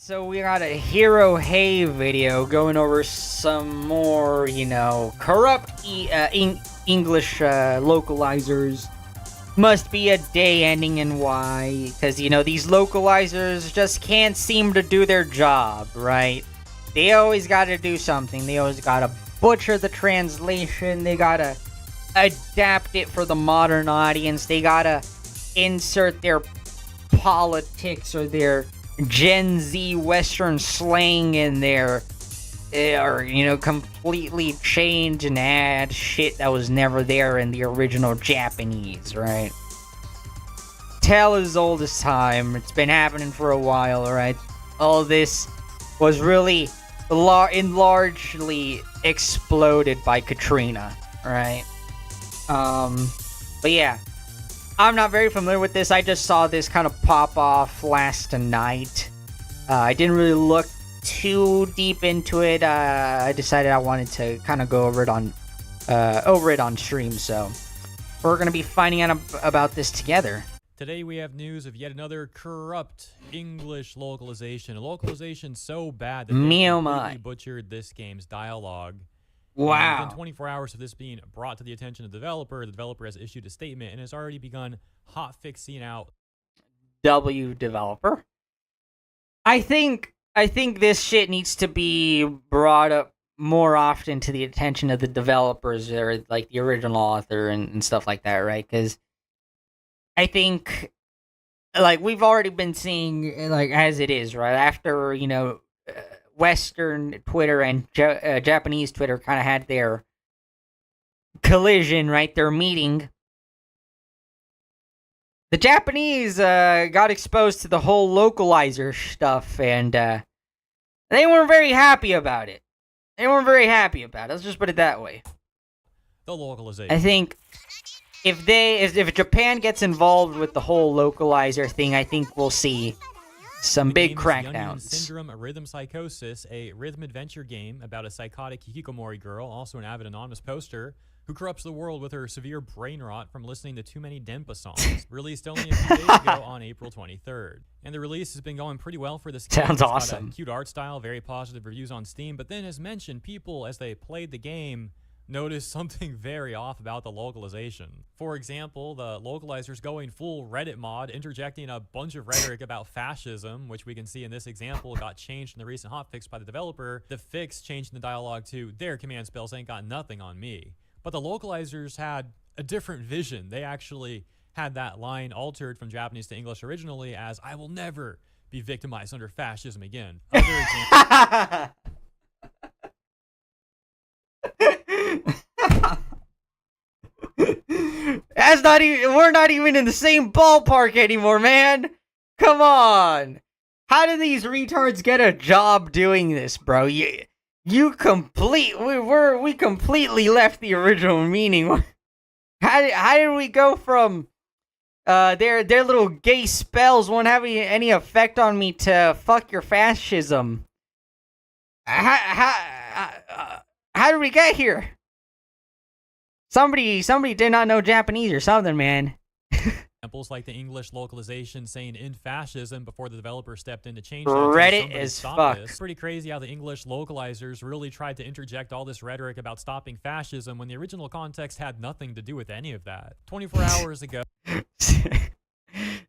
So we got a Hero Hey video going over some more, corrupt English localizers. Must be a day ending and why. Because, these localizers just can't seem to do their job, right? They always gotta do something. They always gotta butcher the translation. They gotta adapt it for the modern audience. They gotta insert their politics or their Gen Z Western slang in there, or completely change and add shit that was never there in the original Japanese, right? Tale as old as time. It's been happening for a while, right? All this was really largely exploded by Katrina, right? But yeah. I'm not very familiar with this. I just saw this kind of pop off last night. I didn't really look too deep into it. I decided I wanted to kind of go over it on stream. So we're gonna be finding out about this together. Today we have news of yet another corrupt English localization. A localization so bad that they completely butchered this game's dialogue. Wow. Within 24 hours of this being brought to the attention of the developer has issued a statement and has already begun hotfixing out. Developer. I think this shit needs to be brought up more often to the attention of the developers or like the original author and stuff like that, right? Because I think like we've already been seeing like as it is, right? After, Western Twitter and Japanese Twitter kind of had their collision, right? Their meeting. The Japanese got exposed to the whole localizer stuff, and they weren't very happy about it. Let's just put it that way. The localization. I think if Japan gets involved with the whole localizer thing, I think we'll see some big crackdowns. Yonyun Syndrome Rhythm Psychosis, a rhythm adventure game about a psychotic hikikomori girl, also an avid anonymous poster, who corrupts the world with her severe brain rot from listening to too many Denpa songs. Released only a few days ago on April 23rd. And the release has been going pretty well for this game. Sounds awesome. Got a cute art style, very positive reviews on Steam, but then as mentioned, people, as they played the game, noticed something very off about the localization. For example, the localizers going full Reddit mod, interjecting a bunch of rhetoric about fascism, which we can see in this example got changed in the recent hotfix by the developer. The fix changing the dialogue to, "Their command spells ain't got nothing on me." But the localizers had a different vision. They actually had that line altered from Japanese to English originally as, "I will never be victimized under fascism again." Other examples. We're not even in the same ballpark anymore, man. Come on. How do these retards get a job doing this, bro? We completely left the original meaning. How did we go from their little gay spells won't have any effect on me to fuck your fascism? How did we get here? Somebody did not know Japanese or something, man. Examples like the English localization saying "in fascism" before the developer stepped in to change that. Reddit is fucked. It's pretty crazy how the English localizers really tried to interject all this rhetoric about stopping fascism when the original context had nothing to do with any of that. 24 hours ago.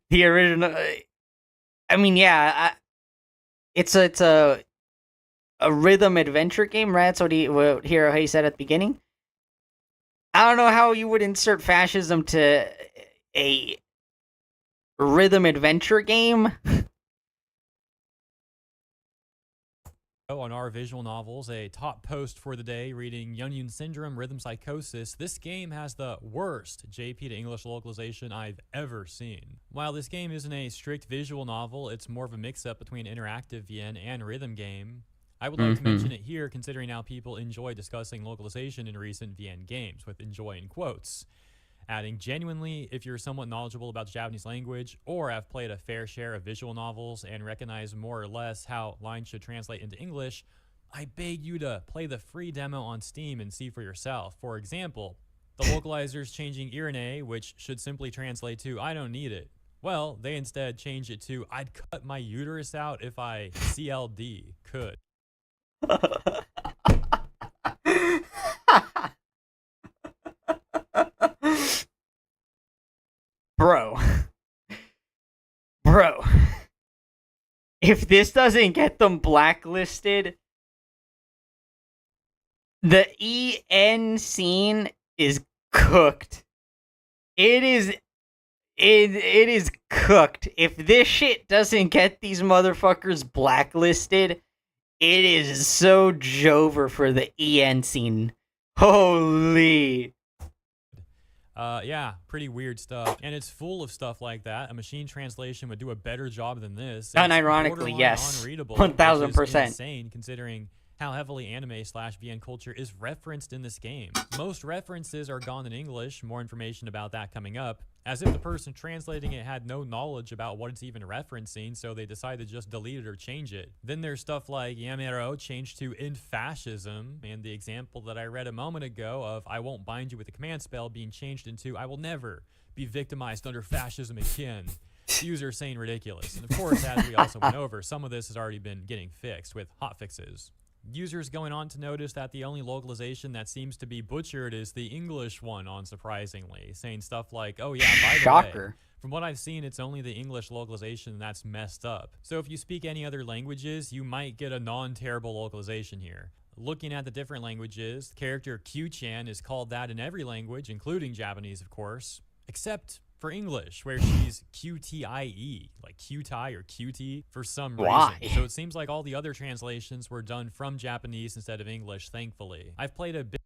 The original. I mean, yeah, it's a rhythm adventure game, right? That's what Hero Hey said at the beginning. I don't know how you would insert fascism to a rhythm adventure game. On our visual novels, a top post for the day reading Yonyun Syndrome Rhythm Psychosis. This game has the worst JP to English localization I've ever seen. While this game isn't a strict visual novel, it's more of a mix-up between interactive VN and rhythm game. I would like to mention it here, considering how people enjoy discussing localization in recent VN games, with "enjoy" in quotes. Adding, genuinely, if you're somewhat knowledgeable about the Japanese language, or have played a fair share of visual novels and recognize more or less how lines should translate into English, I beg you to play the free demo on Steam and see for yourself. For example, the localizers changing "irene," which should simply translate to "I don't need it," Well, they instead changed it to I'd cut my uterus out if I CLD could. Bro. Bro. If this doesn't get them blacklisted, the EN scene is cooked. It is cooked. If this shit doesn't get these motherfuckers blacklisted, it is so Jover for the EN scene. Holy. Yeah, pretty weird stuff. And it's full of stuff like that. A machine translation would do a better job than this. Unironically, Borderline yes. Unreadable, 1000%. which is insane considering how heavily anime/VN culture is referenced in this game. Most references are gone in English, more information about that coming up, as if the person translating it had no knowledge about what it's even referencing, so they decided to just delete it or change it. Then there's stuff like Yamero changed to in fascism, and the example that I read a moment ago of I won't bind you with a command spell being changed into I will never be victimized under fascism again. User saying ridiculous. And of course, as we also went over, some of this has already been getting fixed with hotfixes. Users going on to notice that the only localization that seems to be butchered is the English one, unsurprisingly, saying stuff like, oh yeah, by the Shocker. way, from what I've seen, it's only the English localization that's messed up. So if you speak any other languages, you might get a non-terrible localization here. Looking at the different languages, the character Q-chan is called that in every language, including Japanese, of course, except for English, where she's QTIE, like QTI or QT for some Why? reason. So it seems like all the other translations were done from Japanese instead of English, thankfully. I've played a bit.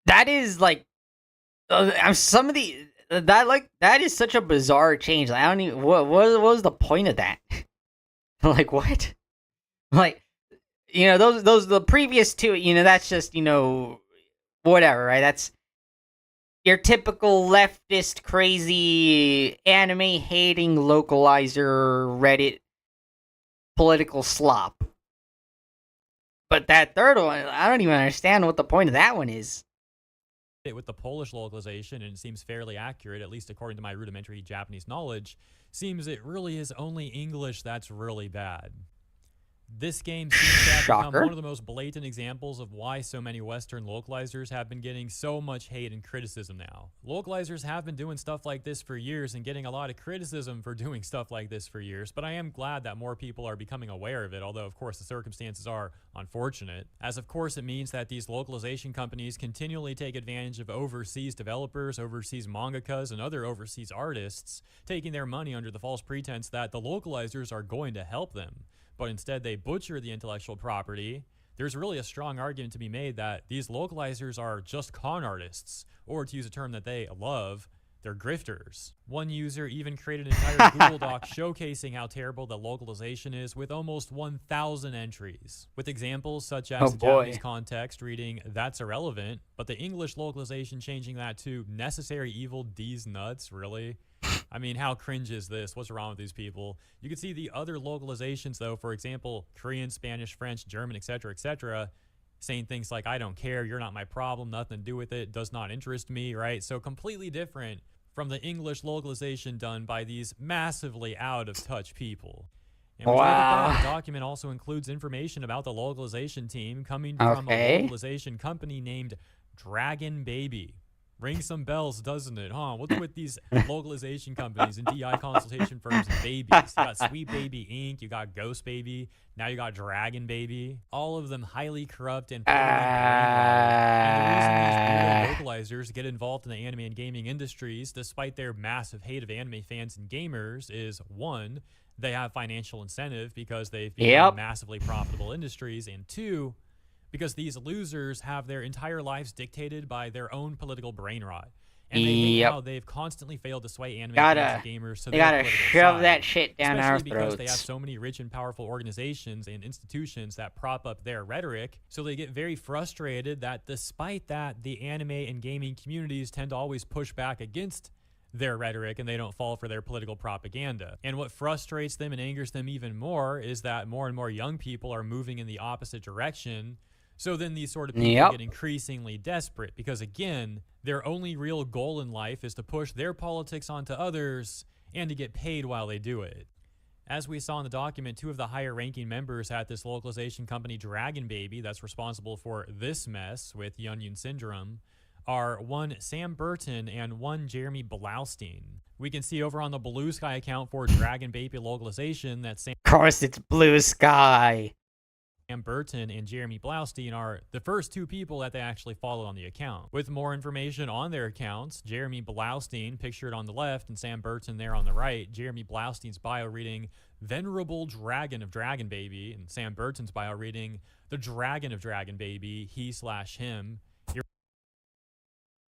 That is like some of the that is such a bizarre change. I don't even what was the point of that? Like what? Like those the previous two, that's just, whatever, right? That's your typical leftist crazy anime hating localizer Reddit political slop. But that third one, I don't even understand what the point of that one is. With the Polish localization, and it seems fairly accurate, at least according to my rudimentary Japanese knowledge, seems it really is only English that's really bad. This game seems to have become one of the most blatant examples of why so many Western localizers have been getting so much hate and criticism now. Localizers have been doing stuff like this for years and getting a lot of criticism for doing stuff like this for years, but I am glad that more people are becoming aware of it, although of course the circumstances are unfortunate, as of course it means that these localization companies continually take advantage of overseas developers, overseas mangakas, and other overseas artists, taking their money under the false pretense that the localizers are going to help them. But instead they butcher the intellectual property. There's really a strong argument to be made that these localizers are just con artists, or to use a term that they love, they're grifters. One user even created an entire Google Doc showcasing how terrible the localization is with almost 1,000 entries, with examples such as the Japanese context reading, that's irrelevant, but the English localization changing that to necessary evil D's nuts, really? I mean, how cringe is this? What's wrong with these people? You can see the other localizations, though, for example, Korean, Spanish, French, German, etc., saying things like, I don't care, you're not my problem, nothing to do with it, does not interest me, right? So completely different from the English localization done by these massively out-of-touch people. And the document also includes information about the localization team coming from a localization company named Dragon Baby. Rings some bells, doesn't it, huh? What's with these localization companies and DI consultation firms and babies? You got Sweet Baby Inc., you got Ghost Baby, now you got Dragon Baby. All of them highly corrupt and poorly brainwashed. And the reason these localizers get involved in the anime and gaming industries, despite their massive hate of anime fans and gamers, is one, they have financial incentive because they've become massively profitable industries, and two, because these losers have their entire lives dictated by their own political brain rot. And they think how they've constantly failed to sway anime fans and gamers to their political shove that shit down our throats. Especially because they have so many rich and powerful organizations and institutions that prop up their rhetoric, so they get very frustrated that despite that, the anime and gaming communities tend to always push back against their rhetoric and they don't fall for their political propaganda. And what frustrates them and angers them even more is that more and more young people are moving in the opposite direction, So then these sort of people get increasingly desperate because, again, their only real goal in life is to push their politics onto others and to get paid while they do it. As we saw in the document, two of the higher ranking members at this localization company, Dragon Baby, that's responsible for this mess with Yunyun Syndrome, are one Sam Burton and one Jeremy Blaustein. We can see over on the Blue Sky account for Dragon Baby localization that Sam... Of course, it's Blue Sky. Sam Burton and Jeremy Blaustein are the first two people that they actually follow on the account. With more information on their accounts, Jeremy Blaustein, pictured on the left, and Sam Burton there on the right. Jeremy Blaustein's bio reading Venerable Dragon of Dragon Baby, and Sam Burton's bio reading The Dragon of Dragon Baby, he/him.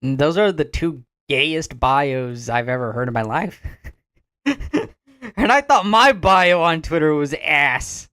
Those are the two gayest bios I've ever heard in my life. And I thought my bio on Twitter was ass.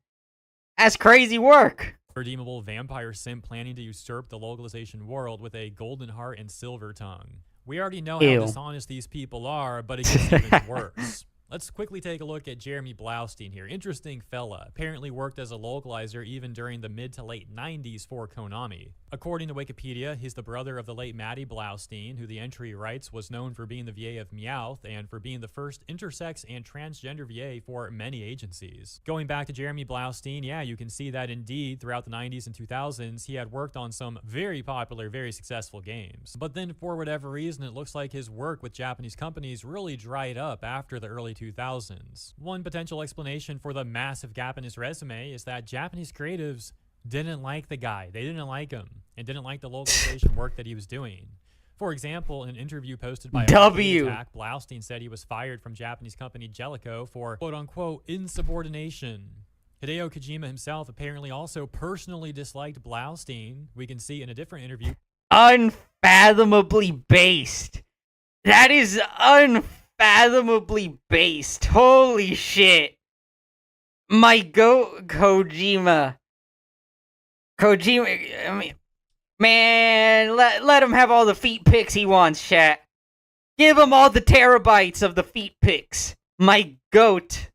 That's crazy work. Redeemable vampire simp planning to usurp the localization world with a golden heart and silver tongue. We already know how dishonest these people are, but it gets even worse. Let's quickly take a look at Jeremy Blaustein here. Interesting fella. Apparently worked as a localizer even during the mid to late 90s for Konami. According to Wikipedia, he's the brother of the late Maddie Blaustein, who the entry writes was known for being the VA of Meowth and for being the first intersex and transgender VA for many agencies. Going back to Jeremy Blaustein, yeah, you can see that indeed throughout the 90s and 2000s, he had worked on some very popular, very successful games. But then for whatever reason, it looks like his work with Japanese companies really dried up after the early 2000s. One potential explanation for the massive gap in his resume is that Japanese creatives didn't like the guy. They didn't like him and didn't like the localization work that he was doing. For example, in an interview posted by Attack, Blaustein said he was fired from Japanese company Jellico for quote-unquote insubordination. Hideo Kojima himself apparently also personally disliked Blaustein. We can see in a different interview. Unfathomably based. That is unfathomably based. Holy shit. My Kojima. I mean, man, let him have all the feet pics he wants, chat. Give him all the terabytes of the feet pics. My goat.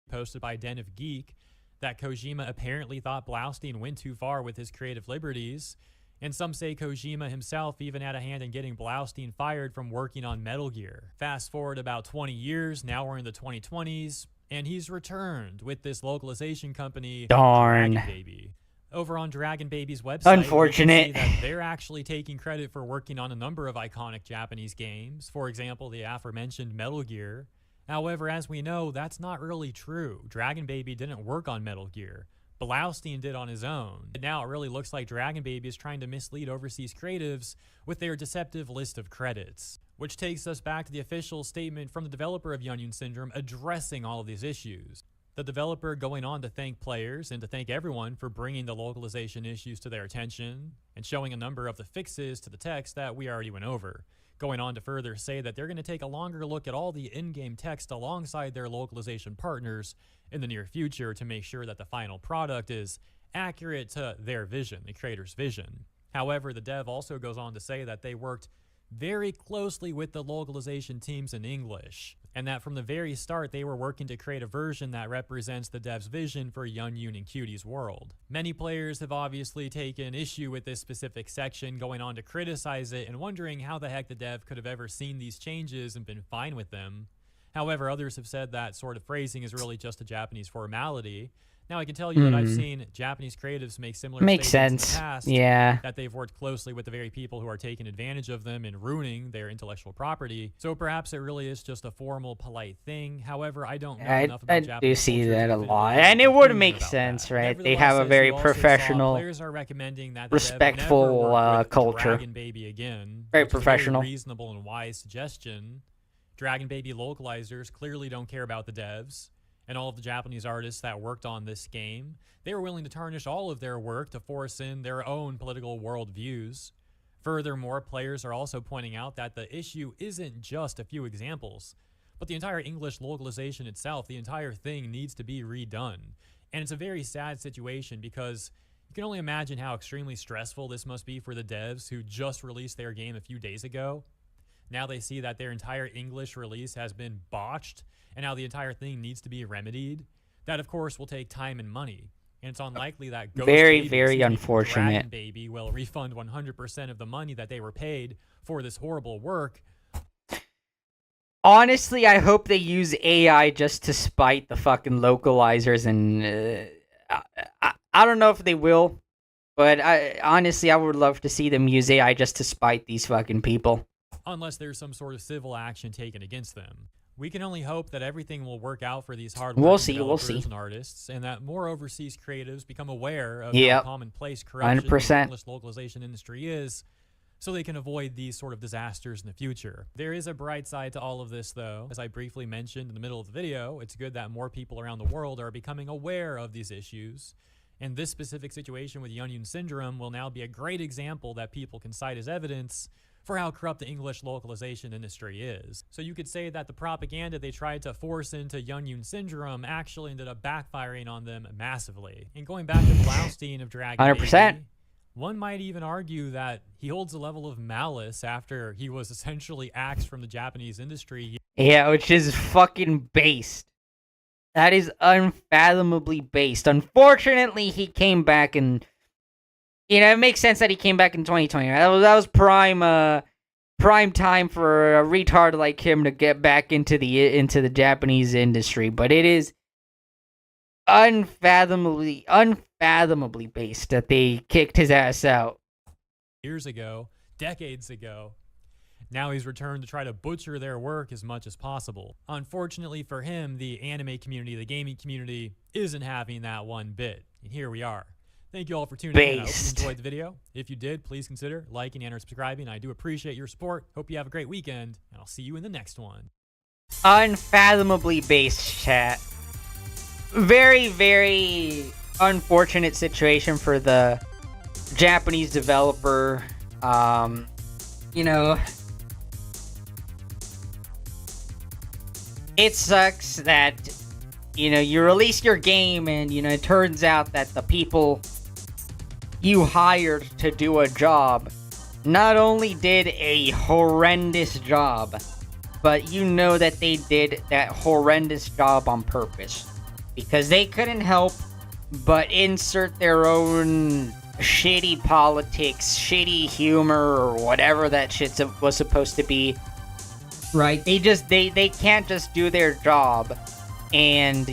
Posted by Den of Geek that Kojima apparently thought Blaustein went too far with his creative liberties. And some say Kojima himself even had a hand in getting Blaustein fired from working on Metal Gear. Fast forward about 20 years, now we're in the 2020s, and he's returned with this localization company, Darn. Dragon Baby. Over on Dragon Baby's website, unfortunate, you can see that they're actually taking credit for working on a number of iconic Japanese games. For example, the aforementioned Metal Gear. However, as we know, that's not really true. Dragon Baby didn't work on Metal Gear. Blaustein did on his own. But now it really looks like Dragon Baby is trying to mislead overseas creatives with their deceptive list of credits. Which takes us back to the official statement from the developer of Yunyun Syndrome addressing all of these issues. The developer going on to thank players and to thank everyone for bringing the localization issues to their attention and showing a number of the fixes to the text that we already went over. Going on to further say that they're going to take a longer look at all the in-game text alongside their localization partners in the near future to make sure that the final product is accurate to their vision, the creator's vision. However, the dev also goes on to say that they worked very closely with the localization teams in English, and that from the very start they were working to create a version that represents the dev's vision for Yunyun and Cutie's world. Many players have obviously taken issue with this specific section, going on to criticize it and wondering how the heck the dev could have ever seen these changes and been fine with them. However, others have said that sort of phrasing is really just a Japanese formality. Now, I can tell you that I've seen Japanese creatives make similar statements in the past, that they've worked closely with the very people who are taking advantage of them and ruining their intellectual property. So perhaps it really is just a formal, polite thing. However, I don't know enough about Japanese do see culture that a to lot, and it would make about sense, that. right? They have a very professional, players are recommending that respectful culture. Dragon Baby again, very which professional, is a very reasonable and wise suggestion. Dragon Baby localizers clearly don't care about the devs and all of the Japanese artists that worked on this game. They were willing to tarnish all of their work to force in their own political worldviews. Furthermore, players are also pointing out that the issue isn't just a few examples, but the entire English localization itself, the entire thing needs to be redone. And it's a very sad situation because you can only imagine how extremely stressful this must be for the devs who just released their game a few days ago. Now they see that their entire English release has been botched, and now the entire thing needs to be remedied. That, of course, will take time and money. And it's unlikely that Ghost Very, Baby, very excuse me, unfortunate. Dragon Baby will refund 100% of the money that they were paid for this horrible work. Honestly, I hope they use AI just to spite the fucking localizers, and I don't know if they will, but honestly I would love to see them use AI just to spite these fucking people. Unless there's some sort of civil action taken against them. We can only hope that everything will work out for these hard-working developers and artists, and that more overseas creatives become aware of how commonplace corruption in the 100%. English localization industry is, so they can avoid these sort of disasters in the future. There is a bright side to all of this, though. As I briefly mentioned in the middle of the video, it's good that more people around the world are becoming aware of these issues. And this specific situation with Yunyun Syndrome will now be a great example that people can cite as evidence for how corrupt the English localization industry is. So you could say that the propaganda they tried to force into Yunyun Syndrome actually ended up backfiring on them massively. And going back to Blaustein of Dragon 100%. Baby, one might even argue that he holds a level of malice after he was essentially axed from the Japanese industry. Yeah, which is fucking based. That is unfathomably based. Unfortunately, he came back and, it makes sense that he came back in 2020. Right? That was prime time for a retard like him to get back into the Japanese industry. But it is unfathomably based that they kicked his ass out. Years ago, decades ago. Now he's returned to try to butcher their work as much as possible. Unfortunately for him, the anime community, the gaming community, isn't having that one bit. And here we are. Thank you all for tuning in. I hope you enjoyed the video. If you did, please consider liking and or subscribing. I do appreciate your support. Hope you have a great weekend, and I'll see you in the next one. Unfathomably based, chat. Very, very unfortunate situation for the Japanese developer. It sucks that, you release your game and, it turns out that the people you hired to do a job not only did a horrendous job, but that they did that horrendous job on purpose. Because they couldn't help but insert their own shitty politics, shitty humor, or whatever that shit was supposed to be. Right? They can't just do their job and,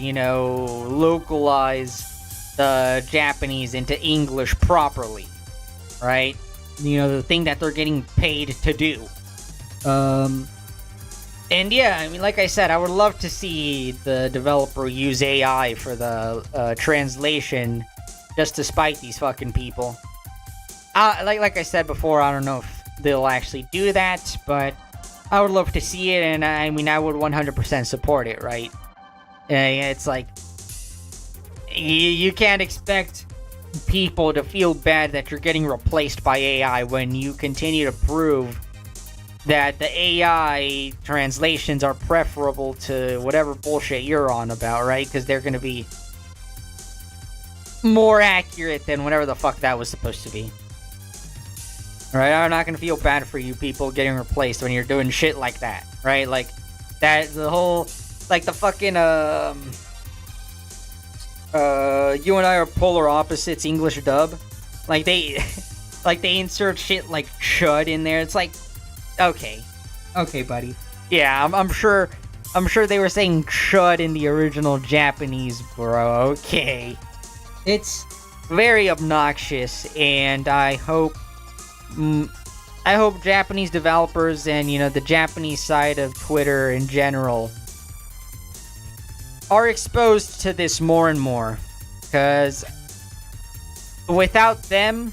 localize the Japanese into English properly. Right? The thing that they're getting paid to do. And yeah, like I said, I would love to see the developer use AI for the translation just to spite these fucking people. Like I said before, I don't know if they'll actually do that, but I would love to see it, and I would 100% support it, right? It's like, you can't expect people to feel bad that you're getting replaced by AI when you continue to prove that the AI translations are preferable to whatever bullshit you're on about, right? Because they're going to be more accurate than whatever the fuck that was supposed to be. Right? I'm not going to feel bad for you people getting replaced when you're doing shit like that, right? Like, that, the whole, like, the fucking, You and I Are Polar Opposites English dub. Like, they insert shit like chud in there. It's like, okay, buddy. Yeah, I'm sure they were saying chud in the original Japanese, bro. Okay. It's very obnoxious, and I hope Japanese developers and, the Japanese side of Twitter in general are exposed to this more and more. Because without them,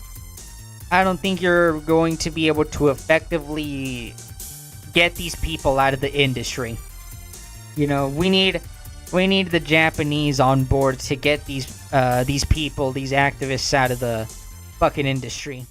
I don't think you're going to be able to effectively get these people out of the industry. We need the Japanese on board to get these people, these activists out of the fucking industry.